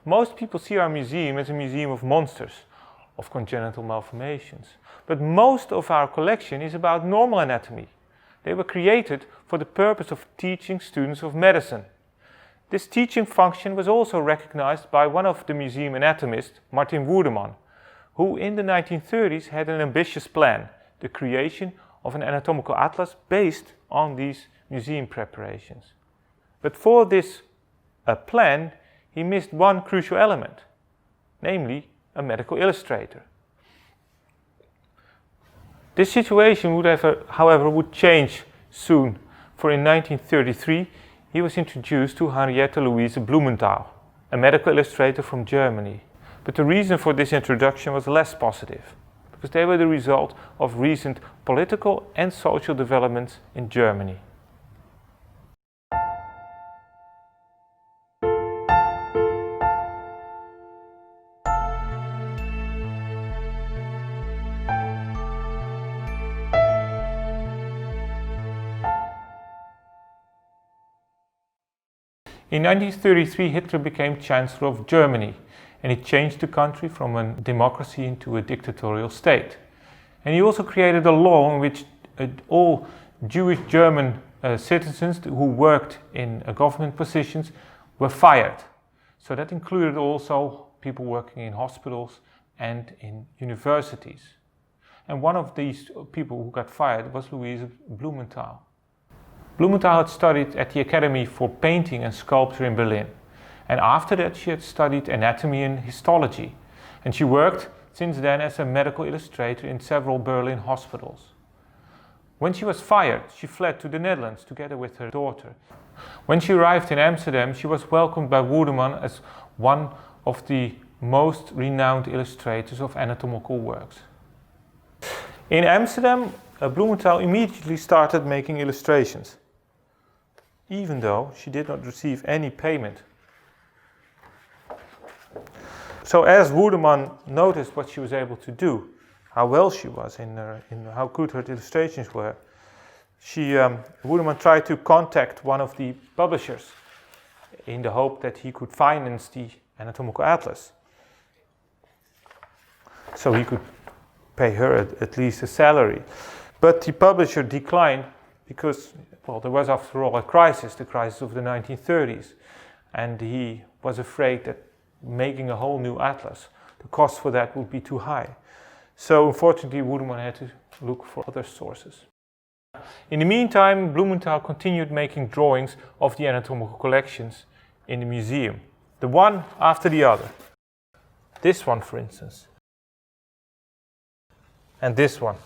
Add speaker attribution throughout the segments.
Speaker 1: Most people see our museum as a museum of monsters, of congenital malformations. But most of our collection is about normal anatomy. They were created for the purpose of teaching students of medicine. This teaching function was also recognized by one of the museum anatomists, Martin Woerdeman, who in the 1930s had an ambitious plan, the creation of an anatomical atlas based on these museum preparations. But for this plan, he missed one crucial element, namely a medical illustrator. This situation however, would change soon, for in 1933 he was introduced to Henriette Louise Blumenthal, a medical illustrator from Germany. But the reason for this introduction was less positive, because they were the result of recent political and social developments in Germany. In 1933, Hitler became Chancellor of Germany, and he changed the country from a democracy into a dictatorial state. And he also created a law in which all Jewish German citizens who worked in government positions were fired. So that included also people working in hospitals and in universities. And one of these people who got fired was Louise Blumenthal. Blumenthal had studied at the Academy for Painting and Sculpture in Berlin. And after that she had studied anatomy and histology. And she worked since then as a medical illustrator in several Berlin hospitals. When she was fired, she fled to the Netherlands together with her daughter. When she arrived in Amsterdam, she was welcomed by Woerdeman as one of the most renowned illustrators of anatomical works. In Amsterdam, Blumenthal immediately started making illustrations, even though she did not receive any payment. So as Woerdeman noticed what she was able to do, how well she was in how good her illustrations were, Woerdeman tried to contact one of the publishers in the hope that he could finance the anatomical atlas. So he could pay her at least a salary. But the publisher declined because, well, there was after all a crisis, the crisis of the 1930s. And he was afraid that making a whole new atlas, the cost for that would be too high. So unfortunately, Woerdeman had to look for other sources. In the meantime, Blumenthal continued making drawings of the anatomical collections in the museum, the one after the other. This one, for instance. And this one.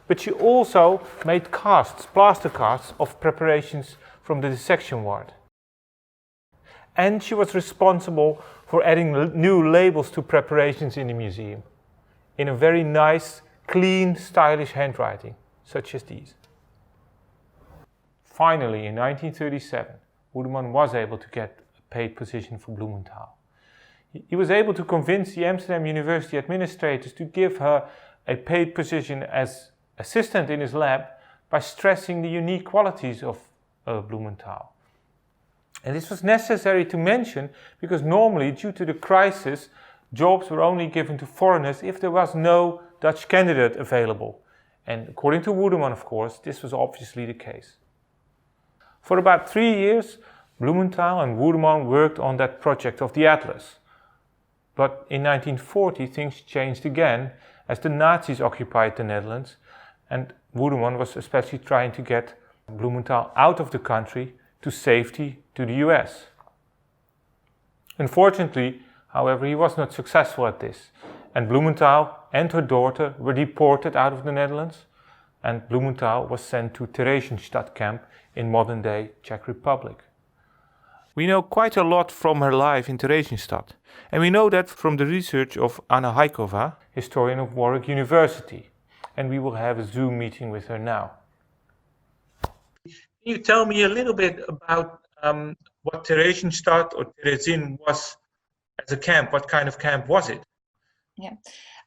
Speaker 1: But she also made casts, plaster casts of preparations from the dissection ward. And she was responsible for adding new labels to preparations in the museum, in a very nice, clean, stylish handwriting, such as these. Finally, in 1937, Woerdeman was able to get a paid position for Blumenthal. He was able to convince the Amsterdam University administrators to give her a paid position as assistant in his lab by stressing the unique qualities of Blumenthal. And this was necessary to mention because normally, due to the crisis, jobs were only given to foreigners if there was no Dutch candidate available. And according to Woerdeman, of course, this was obviously the case. For about 3 years, Blumenthal and Woerdeman worked on that project of the atlas. But in 1940, things changed again as the Nazis occupied the Netherlands, and Woerdeman was especially trying to get Blumenthal out of the country to safety to the US. Unfortunately, however, he was not successful at this, and Blumenthal and her daughter were deported out of the Netherlands, and Blumenthal was sent to Theresienstadt camp in modern-day Czech Republic. We know quite a lot from her life in Theresienstadt, and we know that from the research of Anna Hájková, historian of Warwick University, and we will have a Zoom meeting with her now. Can you tell me a little bit about what Theresienstadt or Terezin was as a camp? What kind of camp was it?
Speaker 2: Yeah,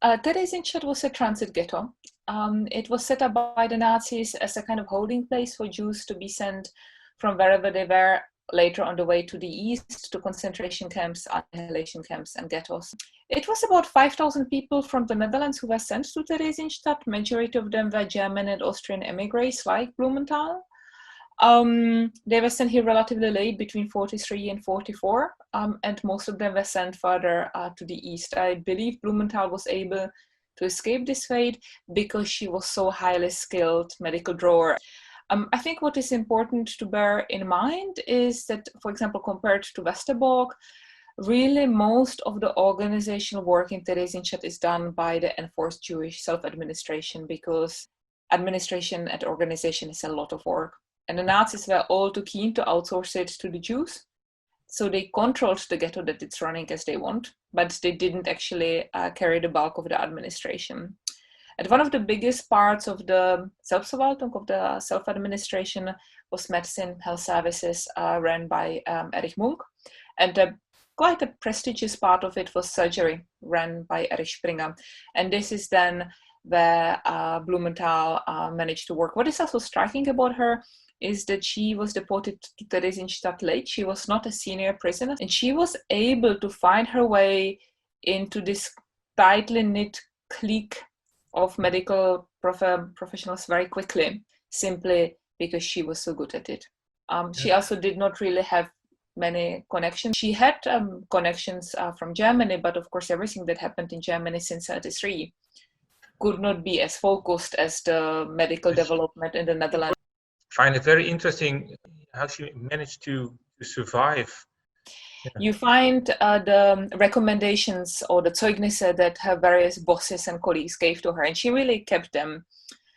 Speaker 2: Theresienstadt was a transit ghetto. It was set up by the Nazis as a kind of holding place for Jews to be sent from wherever they were later on the way to the east to concentration camps, annihilation camps, and ghettos. It was about 5,000 people from the Netherlands who were sent to Theresienstadt. Majority of them were German and Austrian emigres like Blumenthal. They were sent here relatively late, between 43 and 44, and most of them were sent further to the east. I believe Blumenthal was able to escape this fate because she was so highly skilled medical drawer. I think what is important to bear in mind is that, for example, compared to Westerbork, really most of the organizational work in Theresienstadt is done by the enforced Jewish self-administration, because administration and organization is a lot of work. And the Nazis were all too keen to outsource it to the Jews. So they controlled the ghetto that it's running as they want, but they didn't actually carry the bulk of the administration. And one of the biggest parts of the Selbstverwaltung, of the self-administration, was medicine, health services ran by Erich Munk. And quite a prestigious part of it was surgery, ran by Erich Springer. And this is then where Blumenthal managed to work. What is also striking about her is that she was deported to Theresienstadt late. She was not a senior prisoner, and she was able to find her way into this tightly knit clique of medical professionals very quickly, simply because she was so good at it. She also did not really have many connections. She had connections from Germany, but of course everything that happened in Germany since 1933 could not be as focused as the medical development in the Netherlands.
Speaker 1: I find it very interesting how she managed to survive.
Speaker 2: You find the recommendations or the Zeugnisse that her various bosses and colleagues gave to her, and she really kept them.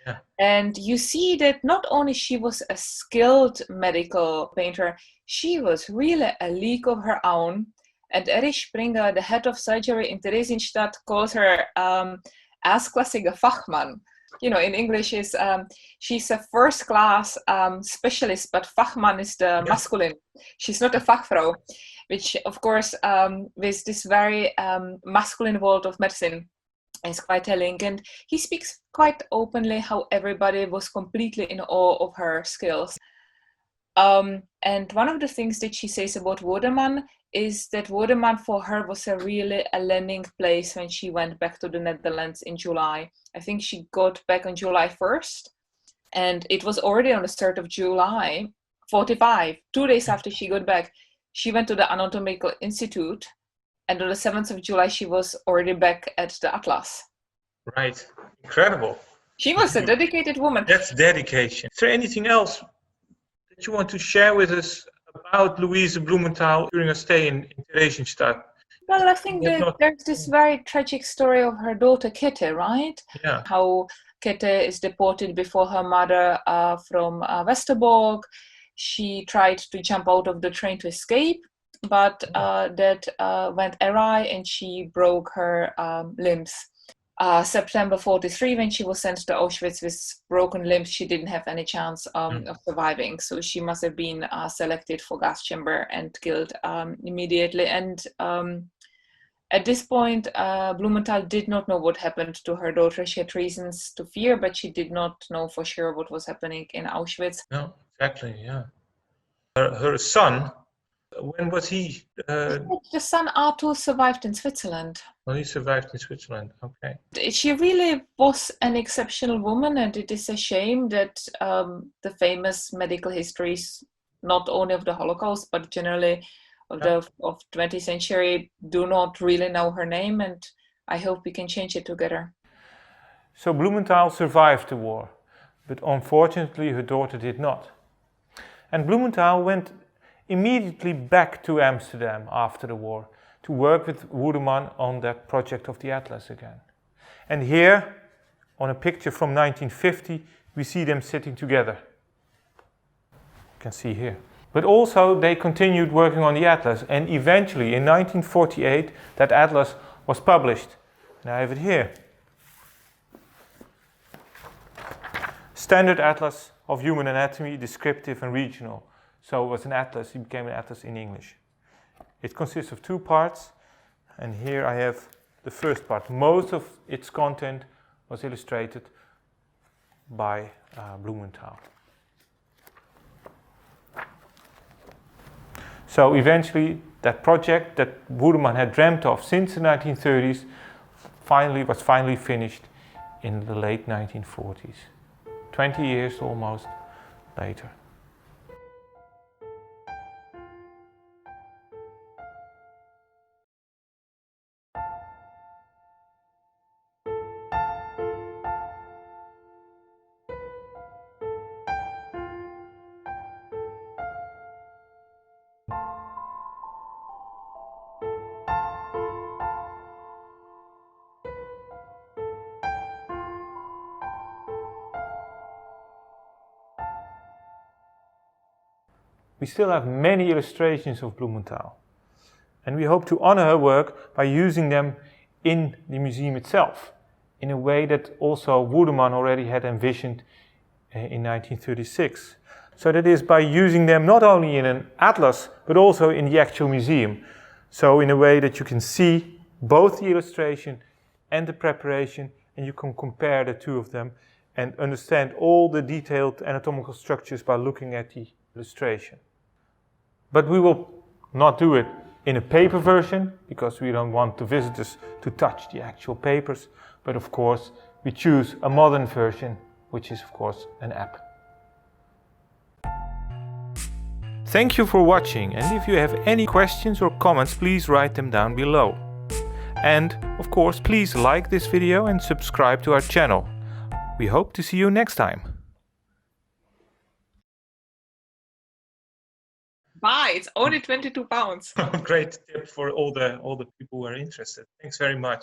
Speaker 1: Yeah.
Speaker 2: And you see that not only she was a skilled medical painter, she was really a league of her own. And Erich Springer, the head of surgery in Theresienstadt, calls her erstklassige Fachmann. You know, in English is she's a first-class specialist, but Fachmann is the masculine. She's not a Fachfrau, which, of course, with this very masculine world of medicine is quite telling. And he speaks quite openly how everybody was completely in awe of her skills. And one of the things that she says about Woerdeman is that Woerdeman for her was a landing place when she went back to the Netherlands in July. I think she got back on July 1st, and it was already on the 3rd of July, 45, 2 days after she got back, she went to the Anatomical Institute, and on the 7th of July, she was already back at the Atlas.
Speaker 1: Right, incredible.
Speaker 2: She was a dedicated woman.
Speaker 1: That's dedication. Is there anything else that you want to share with us about Louise Blumenthal during her stay in Theresienstadt?
Speaker 2: Well, I think that there's this very tragic story of her daughter Käthe, right?
Speaker 1: Yeah.
Speaker 2: How Käthe is deported before her mother from Westerbork. She tried to jump out of the train to escape, but that went awry and she broke her limbs. September 43, when she was sent to Auschwitz with broken limbs, she didn't have any chance of surviving. So she must have been selected for gas chamber and killed immediately. And at this point, Blumenthal did not know what happened to her daughter. She had reasons to fear, but she did not know for sure what was happening in Auschwitz.
Speaker 1: No, exactly, yeah. Her son, when was he?
Speaker 2: The son Arthur survived in Switzerland.
Speaker 1: Well, he survived in Switzerland, okay.
Speaker 2: She really was an exceptional woman, and it is a shame that the famous medical histories, not only of the Holocaust, but generally of the 20th century, do not really know her name, and I hope we can change it together.
Speaker 1: So Blumenthal survived the war, but unfortunately her daughter did not. And Blumenthal went immediately back to Amsterdam after the war to work with Woerdeman on that project of the Atlas again. And here, on a picture from 1950, we see them sitting together. You can see here. But also they continued working on the Atlas, and eventually in 1948 that Atlas was published. And I have it here. Standard Atlas of Human Anatomy, Descriptive and Regional. So it was an atlas, it became an atlas in English. It consists of 2 parts, and here I have the first part. Most of its content was illustrated by Blumenthal. So eventually that project that Woerdeman had dreamt of since the 1930s was finally finished in the late 1940s. 20 years almost later. We still have many illustrations of Blumenthal, and we hope to honor her work by using them in the museum itself, in a way that also Woerdeman already had envisioned in 1936. So that is by using them not only in an atlas, but also in the actual museum. So in a way that you can see both the illustration and the preparation, and you can compare the two of them and understand all the detailed anatomical structures by looking at the illustration. But we will not do it in a paper version because we don't want the visitors to touch the actual papers. But of course, we choose a modern version, which is of course an app. Thank you for watching, and if you have any questions or comments, please write them down below. And of course, please like this video and subscribe to our channel. We hope to see you next time.
Speaker 2: Buy, it's only £22.
Speaker 1: Great tip for all the people who are interested. Thanks very much.